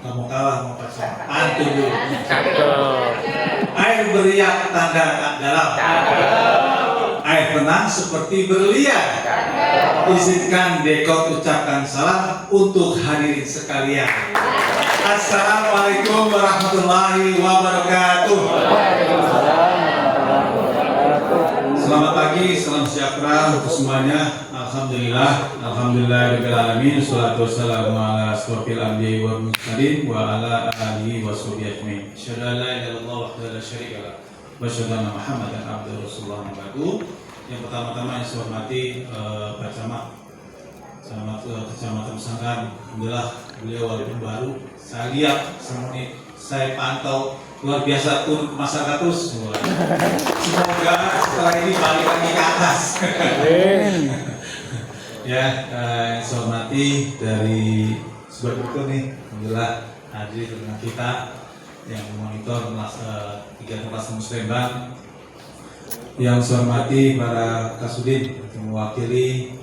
Kamu kalah mau pacar. Pantun dulu. Cakep. Air beriak tanda tak dalam. Air tenang seperti berlian. Izinkan Dekot ucapkan salam untuk hadirin sekalian. Assalamualaikum warahmatullahi wabarakatuh. Selamat pagi, salam sejahtera untuk semuanya. Alhamdulillah alamin. Wassalatu wassalamu ala asrofil anbiya'i wal mursalin wa ala alihi washabihi ajmain. Asyhadu an la ilaha illallah wahdahu la syarika lah wa asyhadu anna Muhammadan abduhu rasulullah wa ba'du. Yang pertama-tama yang saya hormati Pak Camat Kecamatan Sanggan. Alhamdulillah beliau walaupun baru, saya lihat semuanya, saya pantau luar biasa turun ke masyarakat terus. Semoga setelah ini balik lagi ke atas. Ya, yang saya hormati dari sebuah buku nih, alhamdulillah hadir dengan kita yang memonitor kegiatan kelas Muslimbang. Yang saya hormati para Kasudin yang mewakili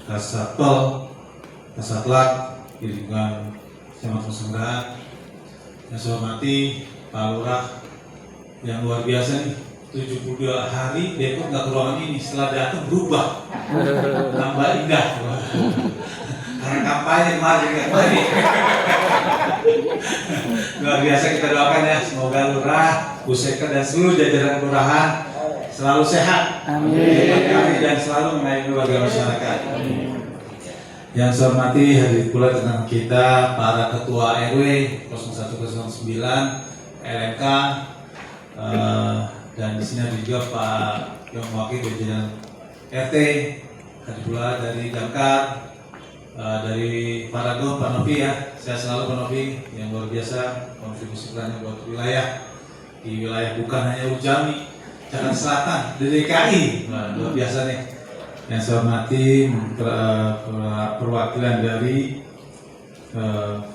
Kasatpol, Kasatlak di lingkungan Kecamatan Sanggan. Yang saya hormati Pak Lurah yang luar biasa nih, 72 hari Dekot nggak ke ruangan ini, setelah datang berubah, tambah indah. Karena kampanye kemarin kan, luar biasa. Kita doakan ya, semoga Lurah, Bu Sekar dan seluruh jajaran kelurahan selalu sehat, amin, dan selalu mengayomi warga masyarakat. Yang saya hormati hadir pula dengan kita para ketua RW 0109, LMK, dan di sini ada juga Pak yang mewakili jajaran RT, hadir pula dari Damkar, dari Paragon, Pak Novi ya, saya selalu Pak Novi yang luar biasa kontribusi perannya buat wilayah, di wilayah bukan hanya Ujami, Jakarta Selatan, di DKI, luar biasa nih. Yang saya hormati perwakilan dari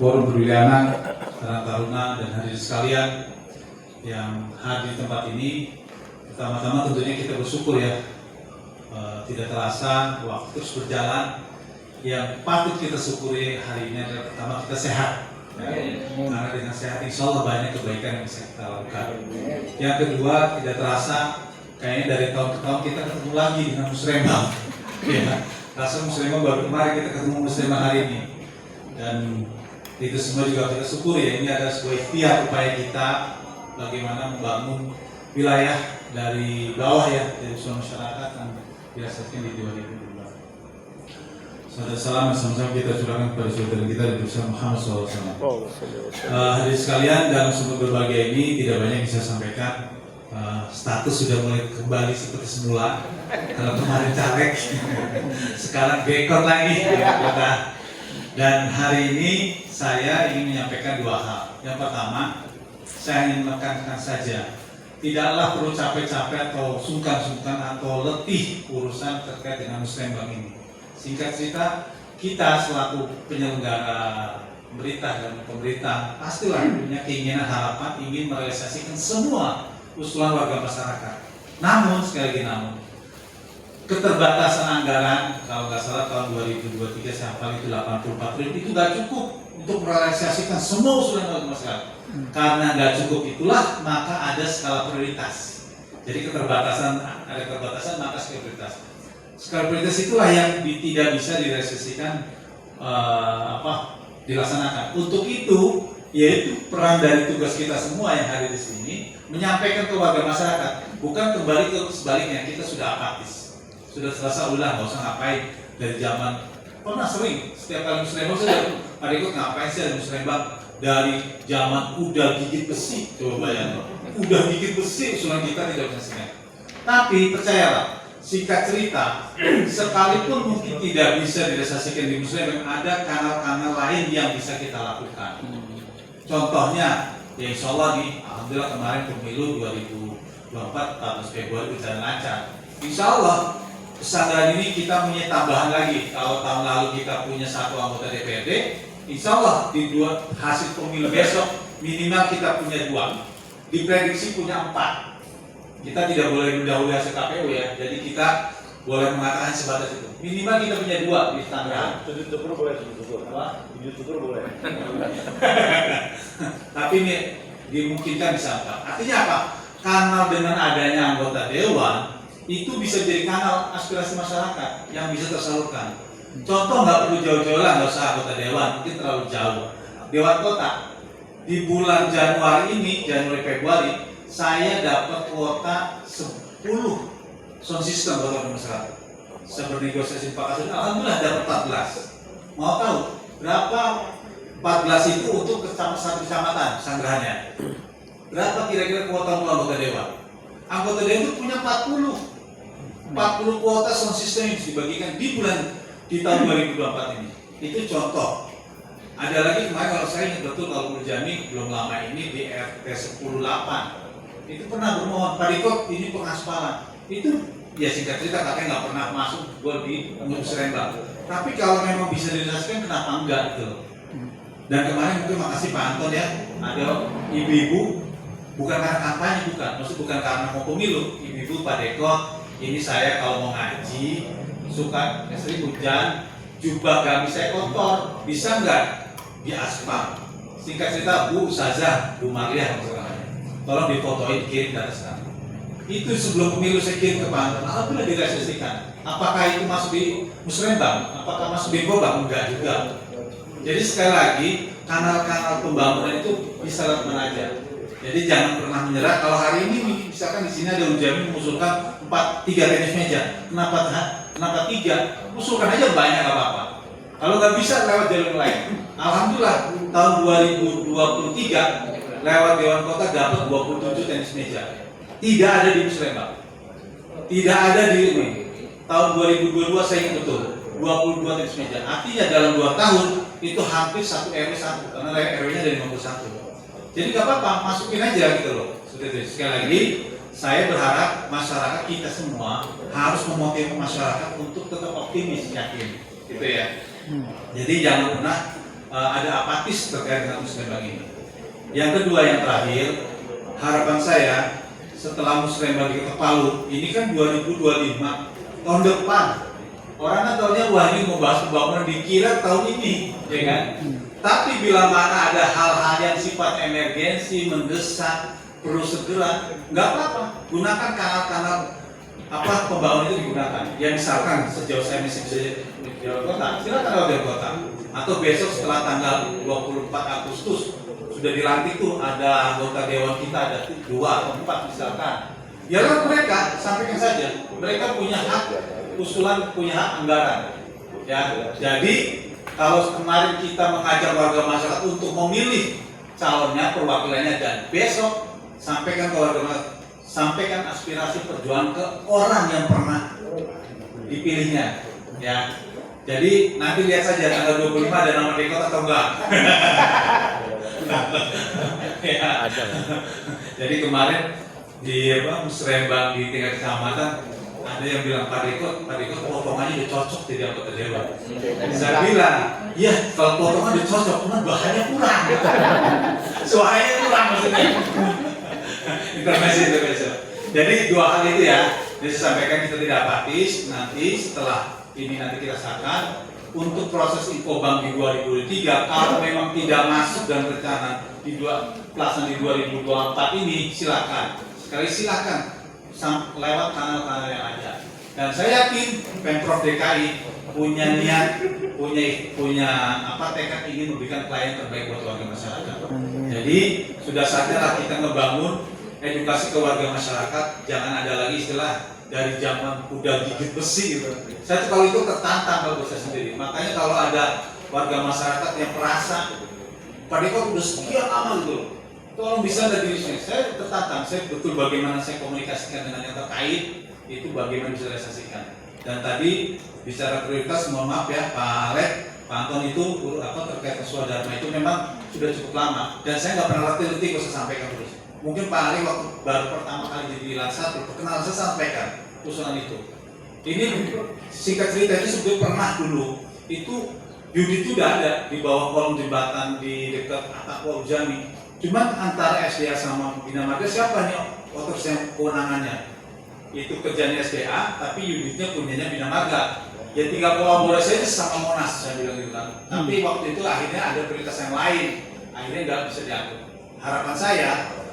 Forum Peduli Anak, Karang Taruna, dan hadirin sekalian yang hadir di tempat ini. Pertama-tama tentunya kita bersyukur ya, tidak terasa waktu terus berjalan. Yang patut kita syukuri hari ini adalah pertama kita sehat, karena dengan sehat insya Allah banyak kebaikan yang bisa kita lakukan. Yang kedua, tidak terasa kayaknya dari tahun ke tahun kita ketemu lagi dengan Musrembang. Ya, rasa Musrembang baru kemarin kita ketemu Musrembang hari ini, dan itu semua juga kita syukuri ya. Ini adalah sebuah ikhtiar upaya kita bagaimana membangun wilayah dari bawah ya, dari usaha masyarakat yang dirasakan di 2022. Salam sama-sama kita curahkan kepada saudara kita di bersama Muhammad SAW. Hadirin sekalian, dalam sumber berbagai ini tidak banyak yang bisa sampaikan. Status sudah mulai kembali seperti semula. Kalau kemarin caleg, sekarang Dekot lagi. Dan hari ini saya ingin menyampaikan dua hal. Yang pertama, saya ingin menekankan saja, tidaklah perlu capek-capek atau sungkan-sungkan atau letih urusan terkait dengan Muslimbang ini. Singkat cerita, kita selaku penyelenggara pemerintah dan pemerintah pastilah punya keinginan, harapan, ingin merealisasikan semua usulan warga masyarakat. Namun, sekali lagi namun, keterbatasan anggaran, kalau nggak salah tahun 2023 sampai itu 84 triliun, itu nggak cukup untuk merealisasikan semua usulan warga masyarakat. Karena nggak cukup itulah, maka ada skala prioritas. Jadi ada keterbatasan, maka skala prioritas. Skala prioritas itulah yang tidak bisa direalisasikan, dilaksanakan. Untuk itu, yaitu peran dari tugas kita semua yang hadir di sini, menyampaikan ke warga masyarakat, bukan kembali ke sebaliknya, kita sudah apatis, sudah selesai, udah nggak usah ngapain. Dari zaman pernah sering setiap kali Muslimbang sudah ada ikut ngapain sih ada Muslimbang, dari zaman udah gigit besi, coba bayangin, udah gigit besi usulan kita tidak bisa selesai. Tapi percayalah, singkat cerita, sekalipun mungkin tidak bisa direalisasikan di Muslimbang, ada kanal-kanal lain yang bisa kita lakukan. Contohnya, ya insya Allah nih, alhamdulillah kemarin pemilu 2024 14 Februari berjalan lancar. Insya Allah kesadaran ini kita punya tambahan lagi. Kalau tahun lalu kita punya 1 anggota DPRD, insya Allah di hasil pemilu besok minimal kita punya 2. Diprediksi punya 4. Kita tidak boleh mendahului hasil KPU ya. Jadi kita boleh mengatakan sebatas itu. Minimal kita punya 2 di Tangerang. Sudut syukur boleh, sudut syukur. Apa? Sudut syukur boleh. Tapi ini dimungkinkan bisa 4. Artinya apa? Kanal dengan adanya anggota dewan itu bisa jadi kanal aspirasi masyarakat yang bisa tersalurkan. Contoh nggak perlu jauh-jauh lah, nggak usah anggota dewan, mungkin terlalu jauh. Dewan kota di bulan Januari ini, Januari Februari, saya dapat kuota 10 sound system buat masyarakat. Saya bernegosiasi 14, alhamdulillah dapat 14. Mau tahu berapa 14 itu untuk satu kecamatan Sanggrahannya? Berapa kira-kira kuota untuk anggota dewan? Anggota dewan itu punya 40 kuota sound system yang dibagikan di tahun 2024 ini. Itu contoh. Ada lagi kemarin kalau saya ingat betul, kalau Jami belum lama ini di RT 108 itu pernah bermohon, Pak Diko ini pengaspalan. Itu ya singkat cerita katanya nggak pernah masuk gol di Musrembang. Tapi kalau memang bisa direalisasikan kenapa enggak gitu. Dan kemarin mungkin makasih Pak Anton ya, ada ibu-ibu bukan karena kampanye, bukan karena mau pemilu, ibu-ibu Pak Deko, ini saya kalau mau ngaji suka sering hujan, jubah gamis saya kotor, bisa nggak di aspal? Singkat cerita Bu Ustazah, Bu Maria tolong difotoin, kirim ke atas kami. Itu sebelum pemilu saya kirim ke Pak Anton, alhamdulillah direalisasikan. Apakah itu masuk di Musrembang? Apakah masuk di Gobang? Enggak juga. Jadi sekali lagi kanal-kanal pembangunan itu bisa lewat mana aja. Jadi jangan pernah menyerah. Kalau hari ini misalkan di sini ada Ujami mengusulkan 3 tenis meja, kenapa 3? Usulkan aja banyak, nggak apa-apa. Kalau nggak bisa lewat jalur lain. Alhamdulillah tahun 2023 lewat Dewan Kota dapat 27 tenis meja. Tidak ada di Musrembang. Tidak ada di ini. Tahun 2022 saya ingat betul 22 tenis meja. Artinya dalam 2 tahun itu hampir 1 RW 1 karena RW-nya dari 51. Jadi nggak apa-apa, masukin aja gitu loh. Sekali lagi, saya berharap masyarakat kita semua harus memotivasi masyarakat untuk tetap optimis, yakin, gitu ya. Jadi jangan pernah ada apatis terkait dengan Musrembang ini. Yang kedua, yang terakhir, harapan saya setelah Musrembang diketok Palu, ini kan 2025 tahun depan. Orang kan tahunya wah ini mau bahas pembangunan, dikira tahun ini, ya kan? Tapi bila mana ada hal-hal yang sifat emergensi, mendesak, perlu segera, nggak apa-apa. Gunakan kanal-kanal pembangunan itu digunakan. Ya misalkan sejauh saya masih bisa di Dewan Kota, silakan lewat Dewan Kota. Atau besok setelah tanggal 24 Agustus sudah dilantik tuh ada anggota dewan kita ada 2 atau 4 misalkan. Biarlah mereka sampaikan saja. Mereka punya hak usulan, punya hak anggaran. Ya, jadi kalau kemarin kita mengajak warga masyarakat untuk memilih calonnya, perwakilannya, dan besok sampaikan ke warga masyarakat, sampaikan aspirasi perjuangan ke orang yang pernah dipilihnya. Ya, jadi nanti lihat saja tanggal 25 ada nama Dekot atau enggak. Ya. Jadi kemarin di Musrembang di tingkat kecamatan ada yang bilang Pak Dekot potongannya udah cocok jadi anggota dewan. Saya bilang, ya kalau potongan udah cocok, cuman bahannya kurang. Suaranya kurang maksudnya. Intermezzo. Jadi 2 hal itu ya. Jadi saya sampaikan kita tidak apatis. Nanti setelah ini nanti kita sahkan untuk proses Infobank di 2023 kalau memang tidak masuk dalam rencana di pelaksanaan di 2024 ini silakan. Sekali silakan lewat kanal-kanal yang ada. Dan saya yakin Pemprov DKI punya niat, punya tekad ingin memberikan pelayanan terbaik buat warga masyarakat. Jadi sudah saatnya lah kita ngebangun edukasi ke warga masyarakat. Jangan ada lagi istilah dari zaman kuda gigit besi gitu. Saya tuh kalau itu tertantang kalau saya sendiri. Makanya kalau ada warga masyarakat yang merasa Pak Deko udah sekian lama gitu, tolong bisa ada diri saya tertantang. Saya betul bagaimana saya komunikasikan dengan yang terkait itu bagaimana bisa realisasikan. Dan tadi bicara prioritas, mohon maaf ya Pak Alek, Pak Anton itu terkait Swadharma itu memang sudah cukup lama dan saya nggak pernah letih-letih saya sampaikan terus. Mungkin Pak Ali waktu baru pertama kali jadi Lansat perkenalan saya sampaikan usulan itu. Ini singkat cerita itu sebetulnya pernah dulu itu Yudi itu udah ada di bawah kolong jembatan di dekat Atakwa Ujami. Cuman antara SDA sama Bina Marga siapa nih otoritas yang kewenangannya? itu kerjanya SDA, tapi unitnya punyanya Bina Marga. Ya tinggal kolaborasi aja sama Monas, saya bilang gitu kan. Tapi waktu itu akhirnya ada prioritas yang lain, akhirnya nggak bisa diatur. Harapan saya,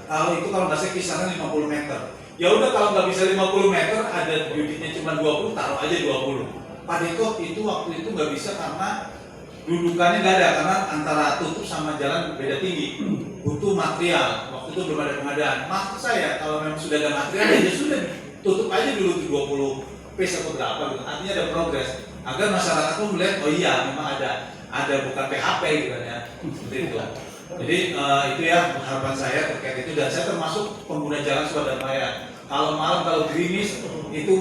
kalau nggak salah kisaran 50 meter. Ya udah kalau nggak bisa 50 meter, ada unitnya cuma 20, taruh aja 20. Pak Dekot itu waktu itu nggak bisa karena dudukannya nggak ada, karena antara tutup sama jalan beda tinggi. Butuh material, waktu itu belum ada pengadaan. Maksud saya, kalau memang sudah ada material, ya sudah tutup aja dulu tuh 20 piece atau berapa gitu. Artinya ada progres agar masyarakat pun melihat, oh iya memang ada bukan PHP gitu kan ya, seperti itu. Jadi itu ya harapan saya terkait itu, dan saya termasuk pengguna jalan Swadharmaya. Kalau malam kalau gerimis itu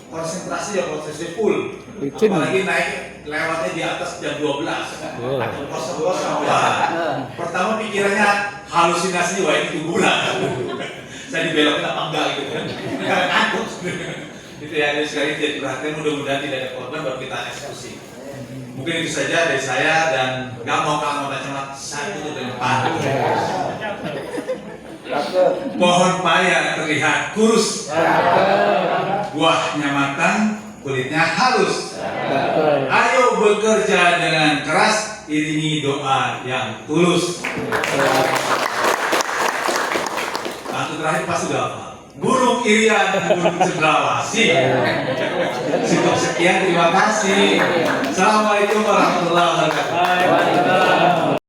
konsentrasi ya prosesnya full. Apalagi naik lewatnya di atas jam 12. Kosong-kosong. Pertama pikirannya halusinasinya wah ini kuburan. Saya dibelokin apa enggak gitu kan. Ngantuk. Itu ya, jadi sekali jadi perhatian, mudah-mudahan tidak ada korban baru kita eksekusi. Mungkin itu saja dari saya, dan nggak mau kalah sama kacamata satu ke depan. Pohon paya terlihat kurus, buahnya matang, kulitnya halus. Ayo bekerja dengan keras, iringi doa yang tulus. Satu terakhir pas sudah apa? Burung Irian, burung cendrawasih. Cukup sekian, terima kasih. Assalamualaikum warahmatullahi wabarakatuh.